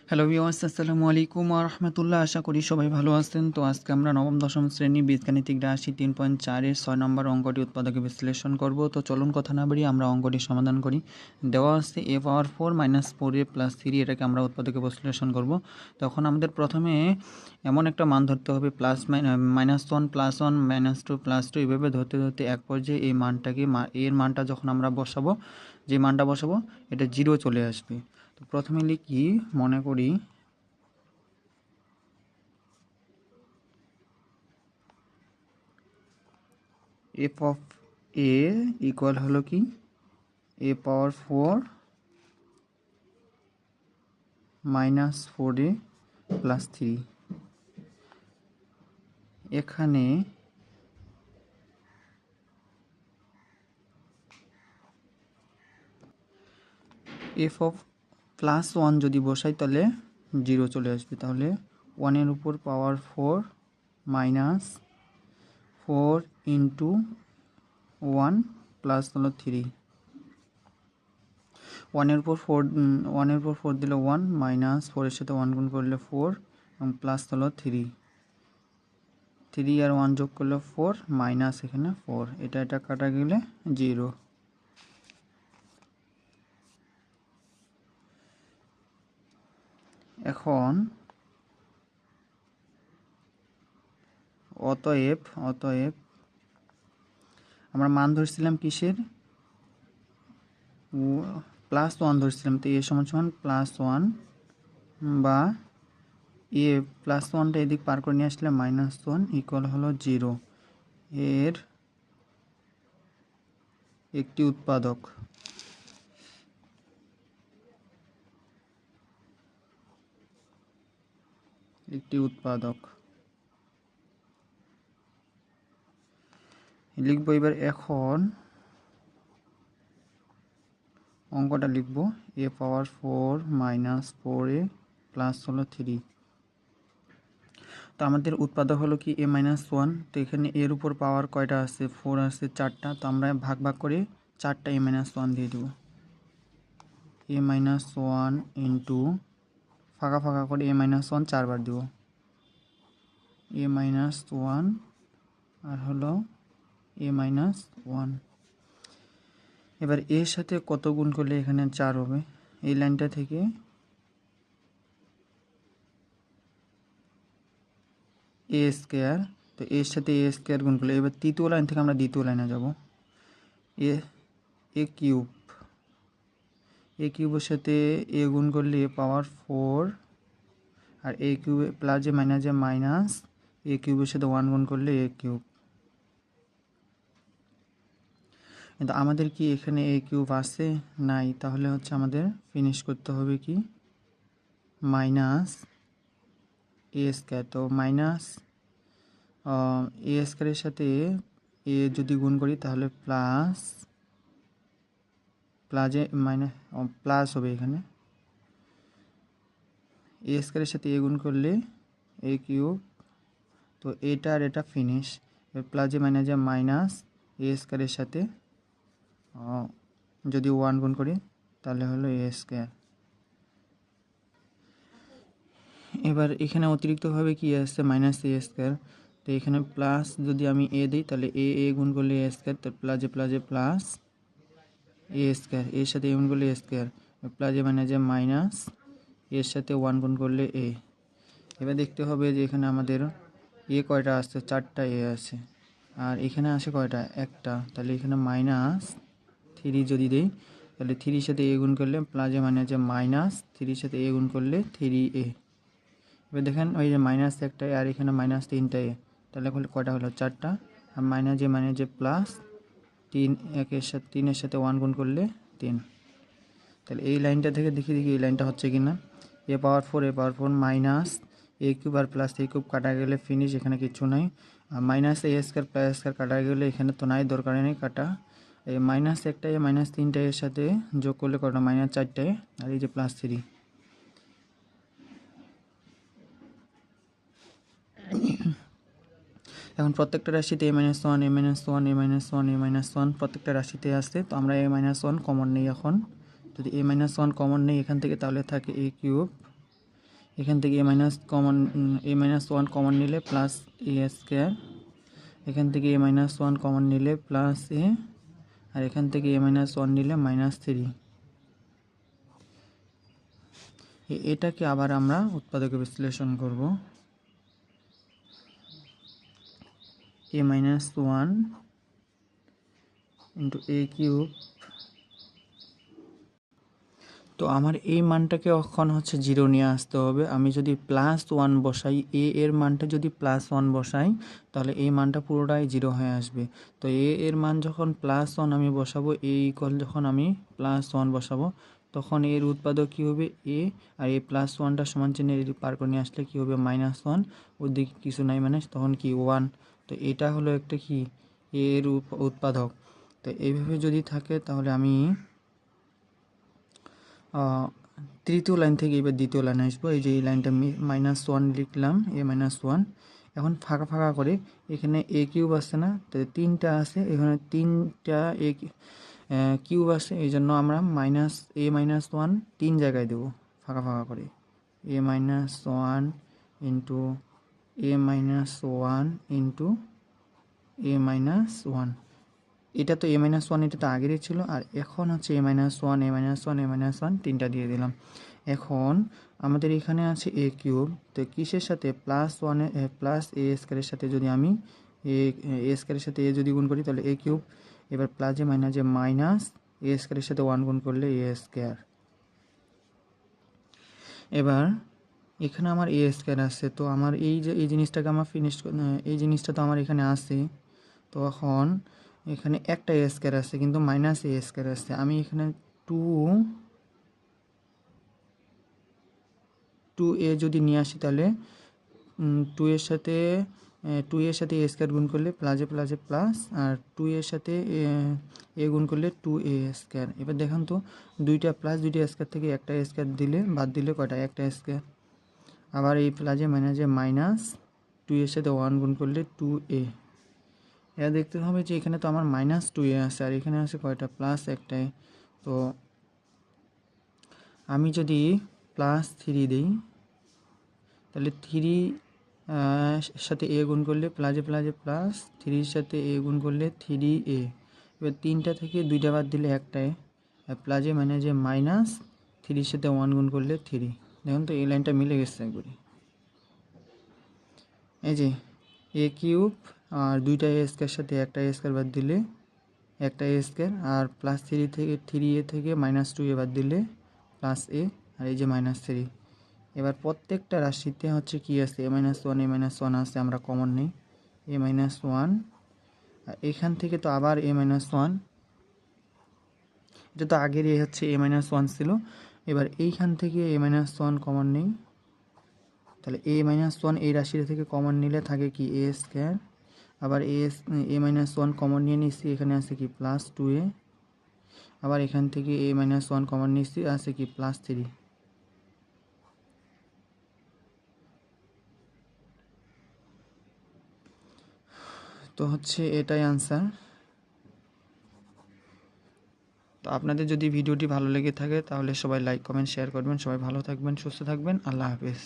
Hello viewers, আসসালামু আলাইকুম ওয়া রাহমাতুল্লাহ। আশা করি সবাই ভালো আছেন। তো আজকে আমরা নবম দশম শ্রেণী বীজগাণিতিক রাশি 3.4 এর 6 নম্বর অঙ্কটি উৎপাদকে বিশ্লেষণ করব। তো চলুন কথা না বাড়িয়ে আমরা অঙ্কটি সমাধান করি। দেওয়া আছে a power 4 minus 4a plus 3, এটাকে আমরা উৎপাদকে বিশ্লেষণ করব। তখন আমাদের প্রথমে এমন একটা মান ধরতে হবে -1 প্লাস 1 -2 প্লাস 2, এভাবে ধরতে ধরতে এক পর্যায়ে এই মানটাকে এর মানটা যখন আমরা বসাবো, যে মানটা বসাবো এটা 0 চলে আসবে। তো প্রথমে লিখি, মনে করি এফ অফ এ ইকুয়াল হলো কি a power 4 minus 4a plus 3। এখানে এফ অফ প্লাস 1 যদি বসাই তাহলে 0 চলে আসবে। তাহলে 1-এর উপর পাওয়ার 4 মাইনাস 4 ইন্টু 1 প্লাস হলো 3। 1-এর উপর 4 দিলে 1, মাইনাস 4-এর সাথে 1 গুণ করলে 4 এবং প্লাস হলো 3 আর 1 যোগ করলে 4, মাইনাস এখানে 4, এটা কাটা গেলে 0। এখন অতএব আমরা মান ধরছিলাম কিসের, +1 ধরছিলাম। তো এ সমান সমান +1 বা এ +1টা এদিক পার করে নিয়ে আসলে -1 ইকুয়াল হলো 0 এর একটি উৎপাদক। লিখবো এবার। এখন অঙ্কটা লিখবো a power 4 minus 4a plus হলো 3। তো আমাদের উৎপাদক হলো কি a-1। তো এখানে এর উপর পাওয়ার কয়টা আছে, 4 আছে 4টা। তো আমরা ভাগ করে 4টা a-1 দিয়ে দেবো। a-1 ইন্টু ফাঁকা করে a-1 4বার দেবো। a-1 আর হলো a-1। এবার এর সাথে কত গুণ করলে এখানে 4 হবে, এই লাইনটা থেকে এ স্কোয়ার। তো এর সাথে এ স্কোয়ার গুণ করলে, এবার তৃতীয় লাইন থেকে আমরা দ্বিতীয় লাইনে যাব। এ কিউবের সাথে এ গুণ করলে এ পাওয়ার 4, আর এ কিউবে প্লাস যে মাইনাস এ কিউবের সাথে 1 গুণ করলে এ কিউব। কিন্তু আমাদের কি এখানে এ কিউব আছে? নাই। তাহলে হচ্ছে আমাদের ফিনিশ করতে হবে কি মাইনাস এ স্কোয়ার। তো মাইনাস এ স্কোয়ারের সাথে এ যদি গুণ করি তাহলে প্লাস হবে এখানে। এ স্কোয়ারের সাথে এ গুণ করলে এ কিউব। তো এটা আর এটা ফিনিশ। প্লাস যে মাইনাস এ স্কোয়ারের সাথে যদি 1 গুণ করি তাহলে হলো এ স্কোয়ার। এবার এখানে অতিরিক্তভাবে কি আসছে, মাইনাস এ স্কোয়ার। তো এখানে প্লাস যদি আমি এ দিই তাহলে এ গুণ করলে এ স্কোয়ার। তো প্লাসে প্লাস এ স্কোয়ার, এর সাথে এ গুণ করলে এ স্কোয়ার, প্লাসে মাইনাস এর সাথে 1 গুণ করলে এ। এবার দেখতে হবে যে এখানে আমাদের এ কয়টা আসছে, 4টা এ আছে। আর এখানে আসে কয়টা, একটা। তাহলে এখানে -3 যদি দেই তাহলে 3-র সাথে এ গুণ করলে প্লাসে মাইনাস 3-র সাথে এ গুণ করলে 3a। এবার দেখেন ওই যে মাইনাস একটা আর এখানে -3টা এ, তাহলে কয়টা হলো, 4টা। আর মাইনাস প্লাস 3-এর সাথে 1 গুণ করলে 3। তাহলে এই লাইনটা থেকে দেখি এই লাইনটা হচ্ছে কি না। এ পাওয়ার 4 মাইনাস এ কিউব আর প্লাস এ কিউব কাটা গেলে ফিনিশ, এখানে কিছু নাই। আর মাইনাস এ স্কোয়ার প্লাস স্কোয়ার কাটা গেলে এখানে তো নাই, দরকার নেই কাটা। এই মাইনাস একটা এ -3টা এর সাথে যোগ করলে কটা, -4টা এ, আর এই যে +3। এখন প্রত্যেকটা রাশিতে a-1 প্রত্যেকটা রাশিতে আসছে। তো আমরা a-1 কমন নেই। এখন যদি a-1 কমন নেই এখান থেকে তাহলে থাকে a কিউব এখান থেকে এ মাইনাস ওয়ান কমন নিলে প্লাস এ স্কোয়ার, এখান থেকে এ মাইনাস ওয়ান কমন নিলে প্লাস এ, আর এখান থেকে এ মাইনাস ওয়ান নিলে -3। এটাকে আবার আমরা উৎপাদকে বিশ্লেষণ করব। এ মাইনাস ওয়ান ইন্টু এ কিউব। তো আমার এই মানটাকে এখন হচ্ছে 0 নিয়ে আসতে হবে। আমি যদি +1 বসাই, এর মানটা যদি +1 বসাই, তাহলে এই মানটা পুরোটাই 0 হয়ে আসবে। তো এর মান যখন +1 আমি বসাবো, যখন আমি +1 বসাবো, তখন এর উৎপাদক কী হবে এ, আর এই +1টা সমান চিহ্নে পার করে নিয়ে আসলে কী হবে -1, ওদিকে কিছু নাই মানে তখন কি 1। তো এটা হলো একটা কি এর উৎপাদক। তো এইভাবে যদি থাকে তাহলে আমি তৃতীয় লাইন থেকে এবার দ্বিতীয় লাইনে আসবো। এই যে এই লাইনটা -1 লিখলাম, এ -1। এখন ফাঁকা ফাঁকা করে এখানে এ কিউব আসছে না, তো 3টা আছে, এখানে 3টা এ কিউব আছে, এই জন্য আমরা -1 3 জায়গায় দেবো ফাঁকা ফাঁকা করে। -1 ইন্টু -1 ইন্টু -1। এটা তো -1, এটা তো আগেরই ছিল, আর এখন হচ্ছে -1 -1 তিনটা দিয়ে দিলাম। এখন আমাদের এখানে আছে এ কিউব, তো কিসের সাথে প্লাস এ স্কোয়ারের সাথে যদি আমি এ স্কোয়ারের সাথে এ যদি গুণ করি তাহলে এ কিউব, এবার প্লাসে মাইনাস এ স্কোয়ারের সাথে 1 গুণ করলে এ স্কোয়ার। এবার এখানে আমার এ স্কোয়ার আছে, তো আমার এই জিনিসটাকে আমার এই জিনিসটা তো আমার এখানে আছে। তো এখন এখানে একটা এ স্কোয়ার আছে কিন্তু -এ স্কোয়ার আছে, আমি এখানে 2a যদি নিয়ে আসি তাহলে 2 এর সাথে এ স্কোয়ার গুণ করলে প্লাসে প্লাস, আর 2 এর সাথে এ গুণ করলে 2a স্কোয়ার। এবার দেখুন তো দুইটা প্লাস দুইটা স্কোয়ার থেকে একটা স্কোয়ার দিলে বাদ দিলে কয়টা, একটা স্কোয়ার। আবার এই প্লাসে মাইনাস 2 এর সাথে 1 গুণ করলে 2a। এটা দেখতে হবে যে এখানে তো আমার -2a আছে, আর এখানে আছে কয়টা, প্লাস একটাই। তো আমি যদি +3 দিই তাহলে 3 সাথে এ গুণ করলে প্লাসে প্লাস, 3 সাথে এ গুণ করলে 3a। এবার 3টা থেকে 2টা বাদ দিলে একটাই, আর প্লাসে মাইনাস 3 সাথে 1 গুণ করলে 3। দেখুন তো এই লাইনটা মিলে গেছে একবারে। এই যে এ কিউব আর দুইটা এ স্কোয়ার সাথে একটা এ স্কোয়ার বাদ দিলে একটা এ স্কোয়ার, আর +3 থেকে 3a থেকে -2a বাদ দিলে +a, আর এই যে -3। এবার প্রত্যেকটা রাশিতে হচ্ছে কি আছে, -1 আছে, আমরা কমন নেই -1। আর এখান থেকে তো আবার -1, এটা তো আগের হচ্ছে -1 ছিল। এবার এইখান থেকে -1 কমন নেই, তাহলে -1 এই রাশিটা থেকে কমন নিলে থাকে কি এ স্কোয়ার। আবার -1 কমন নিয়ে নিচ্ছি, এখানে আছে কি +2a। আবার এখান থেকে -1 কমন নিচ্ছি, আছে কি +3। তো হচ্ছে এটাই আনসার। তো আপনাদের যদি ভিডিওটি ভালো লেগে থাকে তাহলে সবাই লাইক কমেন্ট শেয়ার করবেন। সবাই ভালো থাকবেন, সুস্থ থাকবেন। আল্লাহ হাফেজ।